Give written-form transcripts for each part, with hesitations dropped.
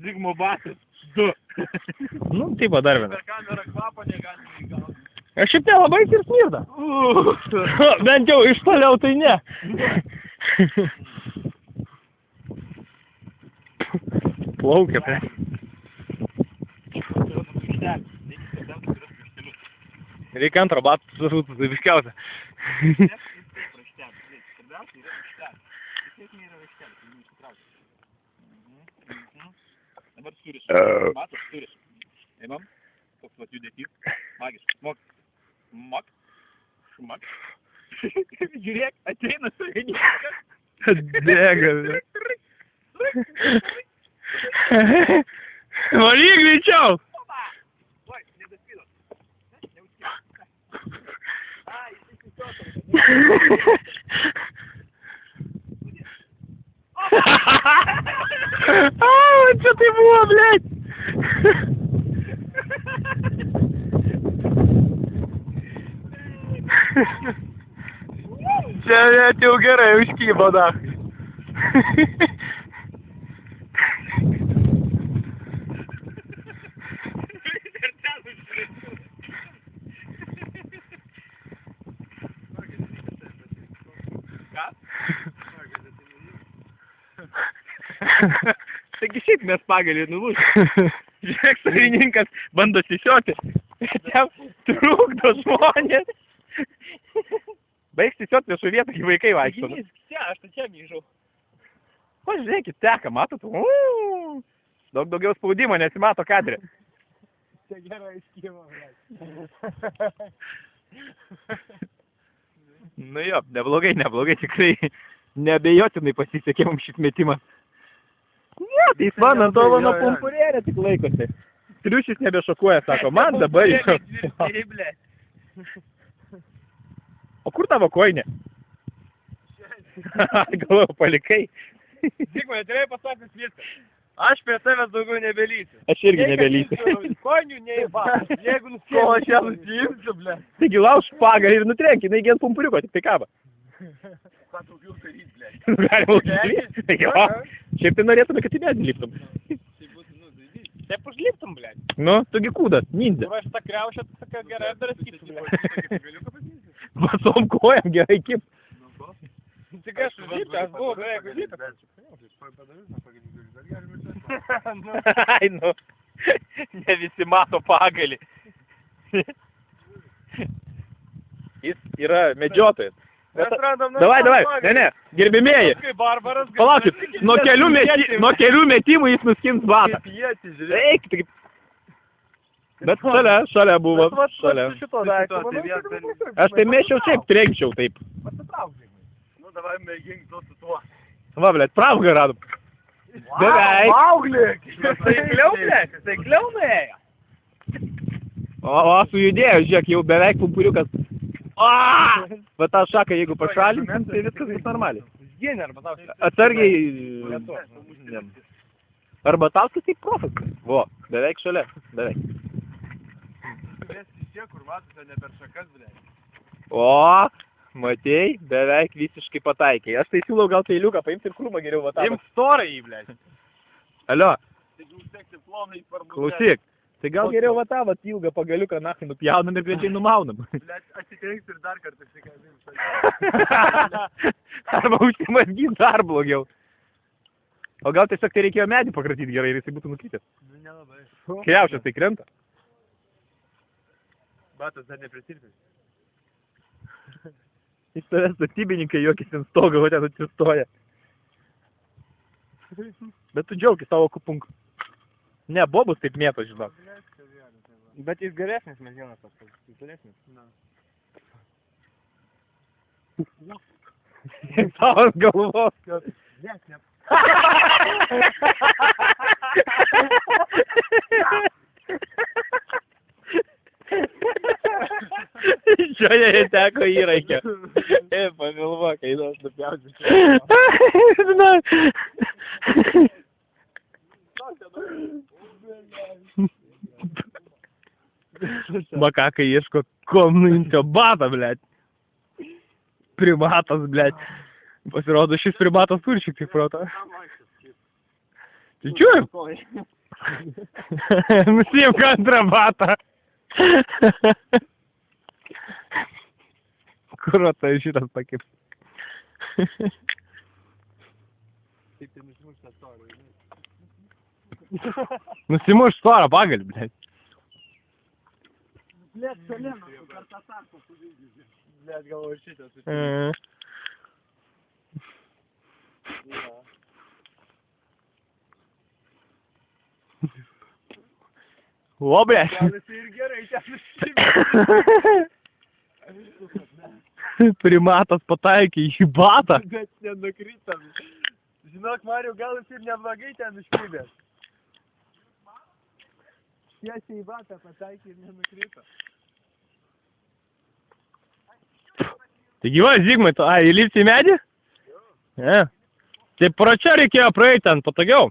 Zigmo batas. 2. Nu, taip dar vieną. Per kamerą kvapą negalime įgauti. Aš šiaip nelabai ir smirda. Bent jau iš toliau tai ne. Plaukia, ble. Reikia antrą batą susirūtų, tai viškiausia. Dabar turis. Matos, turis. Eimam. Toks vat judesys. Magiškas. Smok. Mak. Šmak. Žiūrėk, ateina savininkas. Dega. Varyk greičiau. Oi, nedaspydos. Čia tai buvo, blėt. Čia net jau gerai užkybo, da. Taigi šiaip mes pagalį nulūžę. Žiūrėk, savininkas bando sisioti. Ten trukdo žmonės. Baigs sisioti viešų vietą, kai vaikai vaikšto. Čia, aš tai čia grįžau. O, žiūrėkit, teka, matot? Daug daugiau spaudimo, nesimato kadrė. Čia gerai iškyvo, blėt. Nu jo, neblogai, tikrai neabejotinai pasisekė mums šis metimas. Ne, tai jis man ant tolo nuo pumpurėlė tik laikosi. Triušis nebešokuoja, sako, man dabar jau. O kur tavo koinė? Galvoju, palikai. Zigmai, tikrai pasakęs viską. Aš prie tavęs daugiau nebelysiu. Aš irgi nebelysiu. Koinių neįvažiu. Jeigu Ko aš ją nusiimsiu, ble? Taigi lauž pagalį ir nutrenk, jinai gi ant pumpuriuko, tik tai kaba. ką daugiau daryt, ble. Galima užlipti. Jo. Šiaip tai norėtume, kad į medį liptum. Taip užliptum, ble. Nu, tugi kūdas, ninja. Kur aš tą kriaušę, tu sakai, gerai dar skipsiu, ble. Vasom kojam gerai kip. Tik aš užlipti, aš buvau beveik užlipti. Ai, nu. Ne visi mato pagalį. Jis yra medžiotojas. Davai, ne, gerbimieji. Palaukit, nuo kelių metimų jis nuskins batą. Eik, tik. Bet šalia buvo, šalia. Aš tai mėčiau šiaip, trenkčiau taip. Nu, davai mėgink to su tuo. Va, blėt, pravgą radom. Beveik. Mauglik! Taikliau nuėjo. O, sujudėjo, žiūrėk, jau beveik pumpuriukas. Va tą šaką, jeigu pašalinsim, tai viskas bus normaliai. Atsargiai. Arba Tauskas tai profas. Vo, beveik šalia. Beveik. O, matei, beveik visiškai pataikiai. Aš tai siūlau gal peiliuką paimti ir krūmą geriau vatavą. Imk storą jį, ble. Alio. Klausyk. Tai gal geriau vatavą ilgą pagaliuką nachai nupjaunam ir greičiai numaunam. Atsitrenks ir dar kartą išsikabins. Arba užsimazgys dar blogiau. O gal tiesiog tai reikėjo medį pakratyti gerai ir jisai būtų nukritęs. Nu, nelabai. Kriaušės tai krenta. Batas dar neprisirpęs. Iš tavęs statybininkai juokis ant stogo, o ten atsistoja. Bet tu džiaukis savo kupunk. Ne, bobus taip mėto, žinok. Bet jis geresnis medienas tas, jis geresnis. Tau ant galvos. Šioje teko įraikio. Pagalvok, einos nupjausiu. Žinau. Makakai ieško komnuinčio batą, blėt. Primatas, blėt. Pasirodo, šis primatas turi šiek tiek proto. Tai čiūrim? Nusiimk antrą batą. Kur tai šitas pakips? Nusimuš storą pagalį, blėt. Блядь, колено, картотарку увидели. Блядь, голову щитя. O, blėt. Галisi ir gerai, čia Primatas pataikė į batą. Bet nenukritam. Žinok, Mariu, gal jis ir neblogai ten iškybės. Tiesiai į batą pataikė ir nenukrito. Taigi va, Zigmai, tu, įlipti į medį? Ne. Tai pro čia reikėjo praeiti ten patogiau.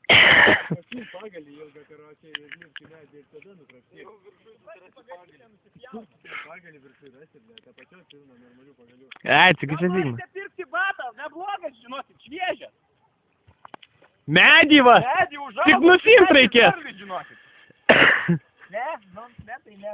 Pagalį ilgą karočią ir lipti į medį ir tada nukrapti. Pagalį viršui rasti, bet tą pačios pilną normalių pagalių. Tik čia Zigmai. Norite pirkti batą, neblogas, žinosit, šviežias. Medį va! Medį užaugo. Tik nusiimt reikės. Ne, tai ne.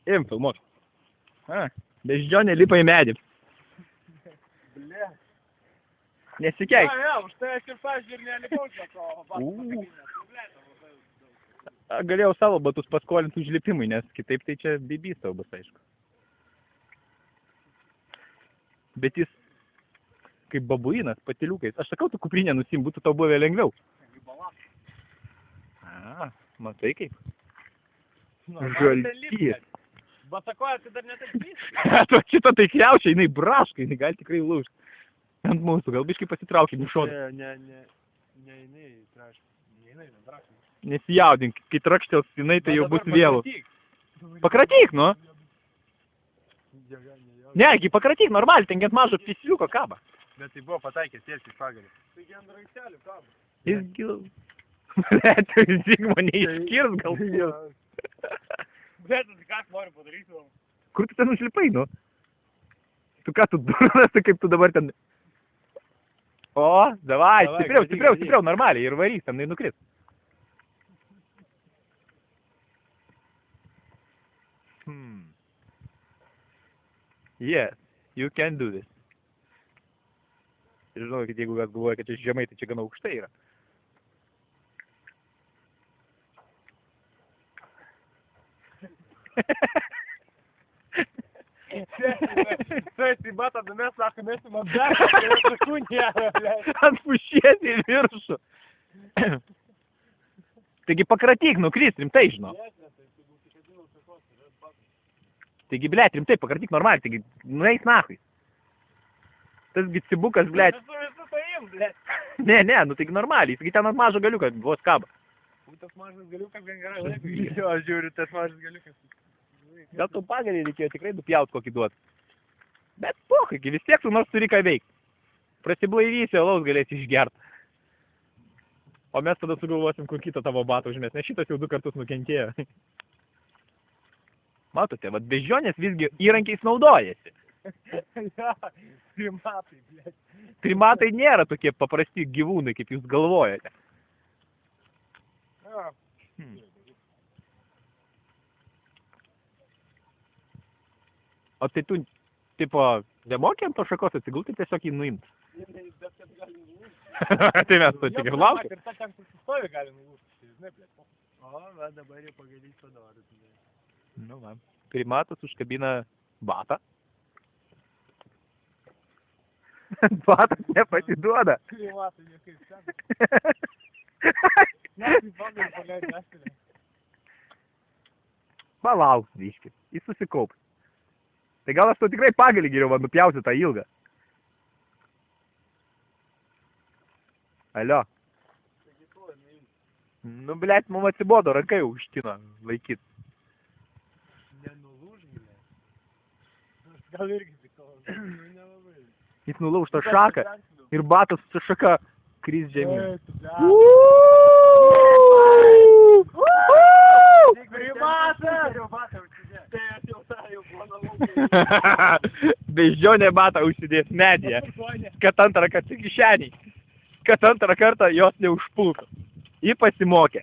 Im, filmuok. Beždžionė lipa į medį. Ble. Nesikeik. Ja, už tai aš ir pažiūrėjau ir nelipau čia to batų. Galėjau savo batus paskolinti užlipimui, nes kitaip tai čia bibys tau bus, aišku. Bet jis kaip babuinas, patiliukais. Aš sakau, tu kuprinę nusim, būtų tau buvę lengviau. Matai kaip? Žaltys. Basakoja, tai dar netaip vys. Tu šitą tai kriaučia, jinai braška, jinai gali tikrai lūžti. Ant mūsų, gal biškai pasitraukim iš šono. Ne, jinai traška. Ne, jinai netraška. Nesijaudink, kai trakštels jinai, tai jau bus vėlų. Pakratyk, nu. Ne, pakratyk, normaliai, ten ant mažo pisliuko kaba. Bet tai buvo pataikęs tiesiai į pagalį. Taigi ant rankelių kaba. Jis gil... Bet Zigmo neiškirs gal. Bet ką aš noriu padaryti? Kur tu ten užlipai, nu? Tu ką, tu durnas, tai kaip tu dabar ten... O, davai, stipriau, normaliai, ir varys, ten nukris. Yes, you can do this. Ir žinau, kad jeigu kas galvoja, kad čia žemai, tai čia gana aukštai yra. Taip, į batą mes sako, mes į mandarą, tai sakų nėra, blėt. Ant pušies į viršų. Taigi pakratyk, nukris, rimtai, žinau. Taigi, blėt, rimtai, pakratyk normaliai, taigi, nueis nahui. Tasgi cibukas, blėt. Visu paim, blėt. Ne, nu taigi normaliai, taigi ten ant mažo galiuką, vos kaba. Tas mažas galiukas gan gerai laikui. Jo, aš žiūriu, tas mažas galiukas. Gal tu pagalį reikėjo tikrai dupjaut kokį duot. Bet pokai, vis tiek tu nors turi ką veikt. Prasiblaivysi, alaus galėsi išgert. O mes tada sugalvosim, kur kitą tavo batą užmės, nes šitas jau 2 kartus nukentėjo. Matote, vat beždžionės visgi įrankiais naudojasi. Ja, primatai, blėt. Primatai nėra tokie paprasti gyvūnai, kaip jūs galvojate. Ja. O tai tu, tipo, nemokė ant to šakos atsigulti, tiesiog jį nuimt. Tai mes to tik ir laukiam. Ir ta ten susistovi gali nulūsti, žinai, blėt. O, va, dabar jau pagalys padarys. Nu, va. Primatas užkabina batą. Batas nepasiduoda. Primatai niekaip sen. Nes į pagalį paleidė aštelę. Palauks, biški. Jis susikaups. Tai gal aš to tikrai pagalį geriau va nupjausiu tą ilgą. Alio. Nu, blėt, mum atsibodo, rankai jau užtino laikyt. Nenulūž, blėt. Gal irgi tik to. Nelabai. Jis nulauž tą šaką ir batas su šaka kris žemyn. Beždžionė batą užsidės medyje, kad antrą kartą kišeniai. kad antrą kartą jos neužpultų. Ji pasimokė.